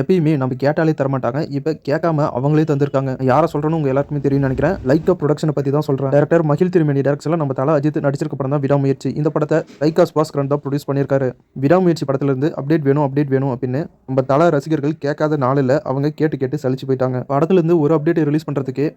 எப்பயுமே நம்ம கேட்டாலே தரமாட்டாங்க. இப்ப கேட்காம அவங்களே தந்திருக்காங்க. யார சொல்றேன்னு உங்க எல்லாருக்குமே தெரியும்னு நெனைக்கிறேன். லைக்கா புரொடக்ஷன பத்தி தான் சொல்றேன். டைரக்டர் மகிழ் திருமேனி டைரக்ஷன்ல நம்ம தல அஜித் நடிச்சிருக்க படம் தான் விடாமுயற்சி. இந்த படத்த லைக்கா சுபாஸ்கரன் தான் புரொடியூஸ் பண்ணியிருக்காரு. விடாமுயற்சி படத்துல இருந்து அப்டேட் வேணும் அப்படின்னு நம்ம தல ரசிகர்கள் கேட்காத நாள் இல்ல. அவங்க கேட்டு கேட்டு சலிச்சு போயிட்டாங்க. படத்துல இருந்து ஒரு அப்டேட் ரிலீஸ் பண்றதுக்கே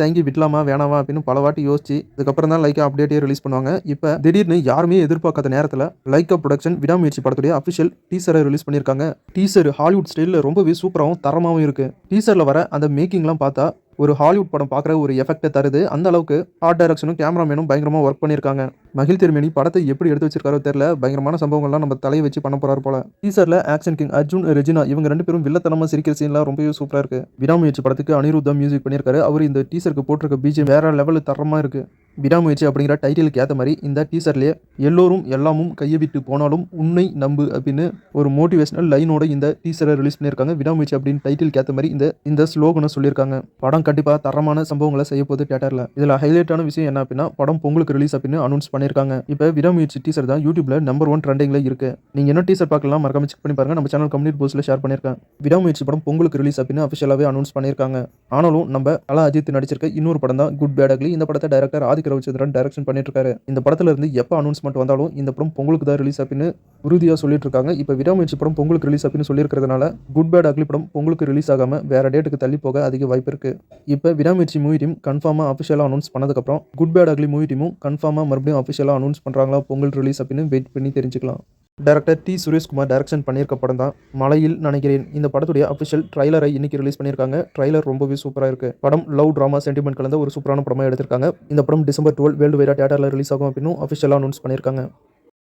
தயங்கி விடலாமா வேணாமா அப்படின்னு பல வாட்டி யோசிச்சு அதுக்கப்புறம் தான் லைக்கா அப்டேட்டே ரிலீஸ் பண்ணுவாங்க. இப்ப திடீர்னு யாருமே எதிர்பார்க்காத நேரத்துல லைக்கா புரொடக்ஷன் விடாமுயற்சி படத்துடைய அபிஷியல் டீசரை ரிலீஸ் பண்ணியிருக்காங்க. டீசர் ஹாலிவுட் ஸ்டைல்ல ரொம்பவே சூப்பராகவும் தரமாகவும் இருக்கு. டீசர்ல வர அந்த மேக்கிங்லாம் பார்த்தா ஒரு ஹாலிவுட் படம் பார்க்குற ஒரு எஃபெக்ட்டை தருது. அந்த அளவுக்கு ஆர்ட் டைரக்ஷனும் கேமராமேனும் பயங்கரமா ஒர்க் பண்ணியிருக்காங்க. மகிழ் திருமேனி படத்தை எப்படி எடுத்து வச்சிருக்காரோ தெரியல. பயங்கரமான சம்பவங்கள்லாம் நம்ம தலையை வச்சு பண்ண போறாரு போல. டீசர்ல ஆக்ஷன் கிங் அர்ஜுன் ரெஜினா இவங்க 2 பேரும் வில்லத்தனமா சிரிக்கிற சீன்லாம் ரொம்பவே சூப்பரா இருக்கு. விடாமுயற்சி படத்துக்கு அனிருத் தான் மியூசிக் பண்ணியிருக்காரு. அவர் இந்த டீசருக்கு போட்டிருக்க பிஜிஎம் வேற லெவல் தரமா இருக்கு. விடாமுயற்சி அப்படிங்கிற டைட்டிலுக்கு ஏற்ற மாதிரி இந்த டீசர்லேயே எல்லோரும் எல்லாமும் கையை விட்டு போனாலும் உன்னை நம்பு அப்படின்னு ஒரு மோட்டிவேஷனல் லைனோட இந்த டீசரை ரிலீஸ் பண்ணியிருக்காங்க. விடாமுயற்சி அப்படின்னு டைட்டிலுக்கு ஏற்ற மாதிரி இந்த ஸ்லோகனை சொல்லியிருக்காங்க. படம் கண்டிப்பாக தரமான சம்பவங்களை செய்ய போது தியேட்டரில். இதில் ஹைலைட்டான விஷயம் என்ன அப்படின்னா படம் பொங்கலுக்கு ரிலீஸ் அப்படின்னு அனௌன்ஸ் பண்ணியிருக்காங்க. இப்போ விடாமுயற்சி டீசர் தான் யூடியூப்ல நம்பர் 1 ட்ரெண்டிங்ல இருக்கு. நீங்க என்ன டீசர் பார்க்கலாம் மறக்காம செக் பண்ணி பாருங்க. நம்ம சேனல் கம்யூனிட்டி போஸ்ட்ல ஷேர் பண்ணியிருக்கேன். விடாமுயற்சி படம் பொங்கலுக்கு ரிலீஸ் அப்படின்னு அஃபிஷியலாகவே அனௌன்ஸ் பண்ணியிருக்காங்க. ஆனாலும் நம்ம தல அஜித் நடிச்சிருக்க இன்னொரு படம் தான் குட் பேட் அக்லி. இந்த படத்தை டைரக்டர் ஆதிக் ரவிச்சந்திரன் டைரக்ஷன் பண்ணிட்டு இருக்காரு. இந்த படத்துல இருந்து எப்போ அனௌன்ஸ்மெண்ட் வந்தாலும் இந்த படம் பொங்கலுக்கு தான் ரிலீஸ் அப்படின்னு உறுதியா சொல்லிட்டு இருக்காங்க. இப்போ விடாமுயற்சி படம் பொங்கலுக்கு ரிலீஸ் அப்படின்னு சொல்லியிருக்கிறதுனால குட் பேட் அக்லி படம் பொங்கலுக்கு ரிலீஸ் ஆகாம வேற டேட்டுக்கு தள்ளி போக அதிக வாய்ப்பு இருக்கு. இப்போ விடாமுயற்சி மூவி டீம் கன்ஃபார்மா அஃபிஷியலா அனௌன்ஸ் பண்ணதுக்கப்புறம் குட் பேட் அக்லி மூவி டீமும் கன்ஃபார்மா மறுபடியும் அஃபிஷியலா அனௌன்ஸ் பண்றாங்களா பொங்கல் ரிலீஸ் அப்படின்னு வெயிட் பண்ணி தெரிஞ்சுக்கலாம். டைரக்டர் டி சுரேஷ்குமார் டைரக்ஷன் பண்ணியிருக்க படம் தான் மலையில் நினைக்கிறேன். இந்த படத்துடைய அஃபிஷியல் ட்ரைலரை இன்னைக்கு ரிலீஸ் பண்ணியிருக்காங்க. ட்ரைலர் ரொம்பவே சூப்பராக இருக்கு. படம் லவ் டிராமா சென்டிமெண்ட் கலந்த ஒரு சூப்பரான படமா எடுத்திருக்காங்க. இந்த படம் டிசம்பர் 12 வேர்ல்டு வைடா தியேட்டர்ல ரிலீஸ் ஆகும் அப்படின்னு அஃபிஷியலா அனௌன்ஸ் பண்ணியிருக்காங்க.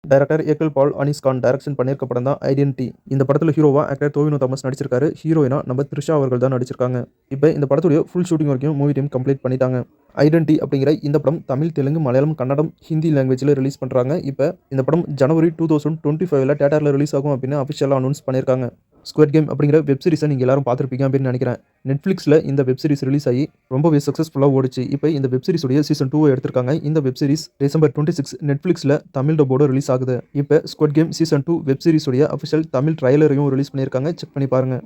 டைரக்டர் ஏக்கல் பால் அனீஸ் கான் டைரக்ஷன் பண்ணியிருக்க படம் தான் ஐடென்டி. இந்த படத்தில் ஹீரோவா ஆக்டர் டோவினோ தாமஸ் நடிச்சிருக்காரு. ஹீரோயினா நம்ம த்ரிஷா அவர்கள் தான் நடிச்சிருக்காங்க. இப்போ இந்த படத்துடைய ஃபுல் ஷூட்டிங் வரைக்கும் மூவி டீம் கம்ப்ளீட் பண்ணிட்டாங்க. ஐடென்டி அப்படிங்கிற இந்த படம் தமிழ், தெலுங்கு, மலையாளம், கன்னடம், ஹிந்தி லாங்குவேஜில் ரிலீஸ் பண்ணுறாங்க. இப்போ இந்த படம் ஜனவரி 2025 தியேட்டரில் ரிலீஸ் ஆகும் அப்படின்னு அஃபிஷியலாக அனௌன்ஸ் பண்ணியிருக்காங்க. ஸ்குவாட் கேம் அப்படிங்கிற வெப் சீரிஸை நீங்கள் எல்லாரும் பார்த்துருப்பீங்க அப்படின்னு நினைக்கிறேன். நெட்ஃப்ளிக்ஸில் இந்த வெப் சீரிஸ் ரிலீஸ் ஆகி ரொம்பவே சக்ஸஸ்ஃபுல்லாக ஓடிச்சு. இப்போ இந்த வெப் சீரிஸுடைய சீசன் 2 எடுத்திருக்காங்க. இந்த வெப் சீரிஸ் டிசம்பர் 26 நெட்ஃப்ளிக்ஸில் தமிழ் டப்போட ரிலீஸ் ஆகுது. இப்போ ஸ்குவாட் கேம் சீசன் 2 வெப் சீரிஸுடைய அஃபிஷியல் தமிழ் ட்ரைலரையும் ரிலீஸ் பண்ணியிருக்காங்க. செக் பண்ணி பாருங்க.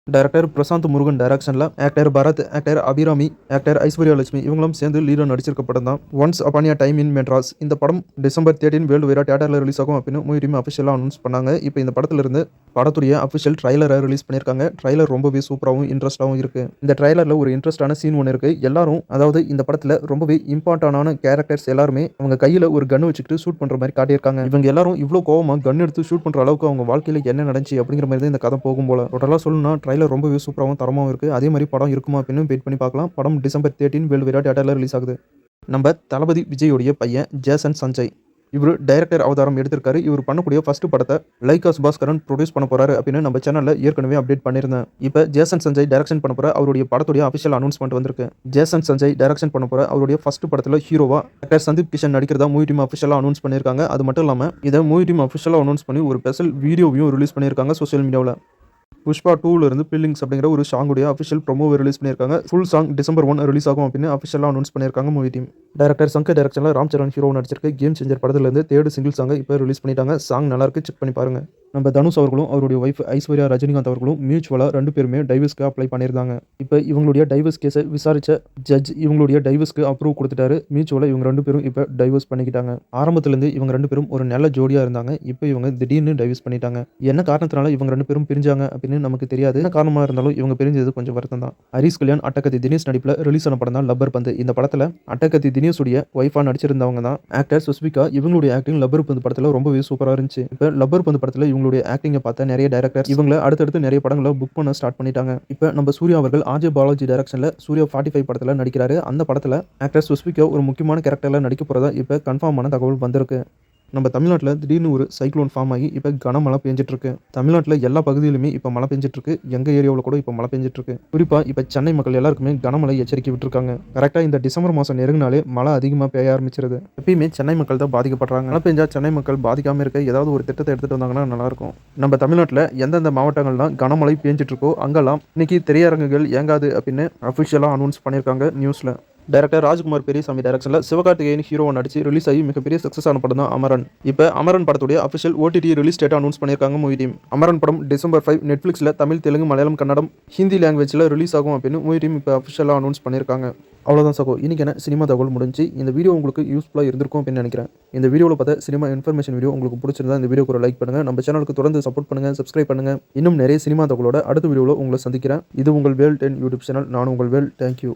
டைரக்டர் பிரசாந்த் முருகன் டைரக்ஷனில் actor Bharath, actor Abirami, actor Aishwarya Lakshmi இவங்களும் சேர்ந்து லீடர் நடிச்சிருக்க படம் தான் once upon a time in Madras. இந்த படம் டிசம்பர் 13 வேர்ல்டு வைடா தியேட்டரில் ரிலீஸ் ஆகும் அப்படின்னு மூவி டீம் அஃபிஷியலாக அனௌன்ஸ் பண்ணாங்க. இப்போ இந்த படத்திலிருந்து படத்துடைய அஃபிஷியல் ட்ரைலரை ரிலீஸ் பண்ணியிருக்காங்க. ட்ரைலர் ரொம்பவே சூப்பராகவும் இன்ட்ரெஸ்டாகவும் இருக்கு. இந்த ட்ரைலரில் ஒரு இன்ட்ரெஸ்டான சீன் ஒன்று இருக்கு. எல்லாரும் அதாவது இந்த படத்தில் ரொம்பவே இம்பார்ட்டன்டான கேரக்டர்ஸ் எல்லாருமே அவங்க கையில் ஒரு கன் வச்சுக்கிட்டு ஷூட் பண்ணுற மாதிரி காட்டியிருக்காங்க. இவங்க எல்லாரும் இவ்வளோ கோவமாக கன் எடுத்து ஷூட் பண்ணுற அளவுக்கு அவங்க வாழ்க்கையில் என்ன நடந்துச்சு அப்படிங்கிற மாதிரி தான் இந்த கதை போகும் போல. டோட்டலாக சொல்லணும்னா ட்ரைலர் ரொம்பவே சூப்பராகவும் தரமாகவும் இருக்கு. அதே மாதிரி படம் இருக்குமா அப்படின்னு வெயிட் பண்ணி பார்க்கலாம். படம் டிசம்பர் 13 வேர்ல்டு வைடா தியேட்டரில் ரிலீஸ் ஆகுது. நம்ம தளபதி விஜயோடைய பையன் ஜேசன் சஞ்சய் இவர் டைரக்டர் அவதாரம் எடுத்திருக்காரு. இவர் பண்ணக்கூடிய ஃபர்ஸ்ட் படத்தை லைக்கா சுபாஸ்கரன் ப்ரொடியூஸ் பண்ண போறாரு அப்படின்னு நம்ம சேனல்ல ஏற்கனவே அப்டேட் பண்ணியிருந்தேன். இப்போ ஜேசன் சஞ்சய் டைரக்ஷன் பண்ண போற அவருடைய படத்துடைய அஃபிஷியல் அனௌன்ஸ்மெண்ட் வந்திருக்கு. ஜேசன் சஞ்சய் டைரக்ஷன் பண்ண போற அவருடைய ஃபர்ஸ்ட் படத்துல ஹீரோவா ஆக்டர் சந்தீப் கிஷன் நடிக்கிறதா மூவி டீம் அஃபிஷியலா அனௌன்ஸ் பண்ணியிருக்காங்க. அது மட்டும் இல்லாமல் இதை மூவி டீம் அஃபிஷியலா அனௌன்ஸ் பண்ணி ஒரு ஸ்பெஷல் வீடியோவையும் ரிலீஸ் பண்ணியிருக்காங்க சோஷியல் மீடியாவில். புஷ்பா 2ல இருந்து பில்லிங்ஸ் அப்படிங்கிற ஒரு சாங்குடைய அஃபிஷியல் ப்ரோமோவை ரிலீஸ் பண்ணியிருக்காங்க. ஃபுல் சாங் டிசம்பர் 1 ரிலீஸ் ஆகும் அப்படின்னு அஃபிஷியலாக அனௌன்ஸ் பண்ணியிருக்காங்க மூவி டீம். டைரக்டர் சங்கர் டைரக்ஷனில் Ram Charan hero நடிச்சிருக்க game changer படத்துலேருந்து 3rd சிங்கிள் சாங்கை இப்போ ரிலீஸ் பண்ணிட்டாங்க. சாங் நல்லா இருக்கு, செக் பண்ணி பாருங்க. நம்ம தனுஷ் அவர்களும் அவருடைய ஒய்ஃப் ஐஸ்வர்யா ரஜினிகாந்த் அவர்களும் மியூச்சுவலாக 2 பேருமே டைவர்ஸ்க்கு அப்ளை பண்ணியிருந்தாங்க. இப்போ இவங்களுடைய டைவர்ஸ் கேஸை விசாரிச்ச ஜட்ஜ் இவங்களுடைய டைவர்ஸ்க்கு அப்ரூவ் கொடுத்துட்டாரு. மியூச்சுவலாக இவங்க 2 பேரும் இப்போ டைவர்ஸ் பண்ணிக்கிட்டாங்க. ஆரம்பத்திலேருந்து இவங்க 2 பேரும் ஒரு நல்ல ஜோடியாக இருந்தாங்க. இப்போ இவங்க திடீர்னு டைவர்ஸ் பண்ணிட்டாங்க. என்ன காரணத்தினால இவங்க 2 பேரும் பிரிஞ்சாங்க அப்படின்னு நமக்கு தெரியாது. என்ன காரணமாக இருந்தாலும் இவங்க பிரிஞ்சது கொஞ்சம் வருத்தம் தான். ஹரிஷ் கல்யாண், அட்டகத்தி தினேஷ் நடிப்பில் ரிலீஸ் ஆன படம் தான் லப்பர் பந்து. இந்த படத்தில் அட்டகத்தி தினேஷுடைய ஒய்ஃபா நடிச்சிருந்தவங்க தான் ஆக்டர் சுஸ்மிகா. இவங்களுடைய ஆக்டிங் லப்பர் பந்து படத்தில் ரொம்பவே சூப்பராக இருந்துச்சு. இப்போ லப்பர் பந்து படத்தில் இவங்களுடைய ஆக்டிங்கை பார்த்த நிறைய டைரக்டர் இவங்களை அடுத்தடுத்து நிறைய படங்களை புக் பண்ண ஸ்டார்ட் பண்ணிட்டாங்க. இப்போ நம்ம சூர்யா அவர்கள் ஆர்ஜே பாலாஜி டைரக்ஷனில் சூர்யா 45 படத்தில் நடிக்கிறாரு. அந்த படத்தில் ஆக்டர் சுஸ்மிகா ஒரு முக்கியமான கேரக்டரில் நடிக்க போகிறதா இப்போ கன்ஃபார்மான தகவல் வந்திருக்கு. நம்ம தமிழ்நாட்டில் திடீர்னு ஒரு சைக்ளோன் ஃபார்ம் ஆகி இப்போ கனமழை பெஞ்சிட்டு இருக்கு. தமிழ்நாட்டில் எல்லா பகுதியிலுமே இப்போ மழை பெஞ்சிட்டு இருக்கு. எங்கள் ஏரியாவில் கூட இப்போ மழை பெஞ்சிட்டு இருக்கு. குறிப்பாக இப்போ சென்னை மக்கள் எல்லாருக்குமே கனமழை எச்சரிக்கை விட்டுருக்காங்க. கரெக்டாக இந்த டிசம்பர் மாதம் நெருங்கினாலே மழை அதிகமாக பெய்ய ஆரம்பிச்சிருது. எப்பயுமே சென்னை மக்கள் தான் பாதிக்கப்படுறாங்க. மழை பெஞ்சா சென்னை மக்கள் பாதிக்காமல் இருக்க ஏதாவது ஒரு திட்டத்தை எடுத்துகிட்டு வந்தாங்கன்னா நல்லாயிருக்கும். நம்ம தமிழ்நாட்டில் எந்தெந்த மாவட்டங்கள்லாம் கனமழை பெஞ்சிட்டு இருக்கோ அங்கெல்லாம் இன்னைக்கு திரையரங்குகள் இயங்காது அப்படின்னு அஃபிஷியலாக அனௌன்ஸ் பண்ணியிருக்காங்க நியூஸில். டைரக்டர் ராஜ்குமார் பெரியசாமி டைரக்ஷனில் சிவகார்த்திகேயன் ஹீரோவை நடிச்சு ரிலீஸ் ஆகி மிகப்பெரிய சக்ஸஸ் ஆன படம் தான் அமரன். இப்போ அமரன் படத்துடைய official OTT release date announce பண்ணியிருக்காங்க மூவி டீம். அமரன் படம் டிசம்பர் 5 நெட்ஃப்ளிக்ஸில் தமிழ், தெலுங்கு, மலையாளம், கன்னடம், ஹிந்தி லாங்குவேஜில் ரிலீஸ் ஆகும் அப்படின்னு மூவி டீம் இப்போ அஃபிஷியலாக அனௌன்ஸ் பண்ணியிருக்காங்க. அவ்வளோதான் சகோ, இன்னைக்கான சினிமா தகவல் முடிஞ்சு. இந்த வீடியோ உங்களுக்கு யூஸ்ஃபுல்லாக இருந்திருக்கும் அப்படின்னு நினைக்கிறேன். இந்த வீடியோவில் பார்த்த சினிமா இன்ஃபர்மேஷன் வீடியோ உங்களுக்கு பிடிச்சிருந்தா இந்த வீடியோக்கு ஒரு லைக் பண்ணுங்கள். நம்ம சேனலுக்கு தொடர்ந்து சப்போர்ட் பண்ணுங்கள், சப்ஸ்கிரைப் பண்ணுங்கள். இன்னும் நிறைய சினிமா தகவலோட அடுத்த வீடியோவில் உங்களை சந்திக்கிறேன். இது உங்கள் வேல் 10 யூடியூப் சேனல். நான் உங்கள் வேல். தேங்க்யூ.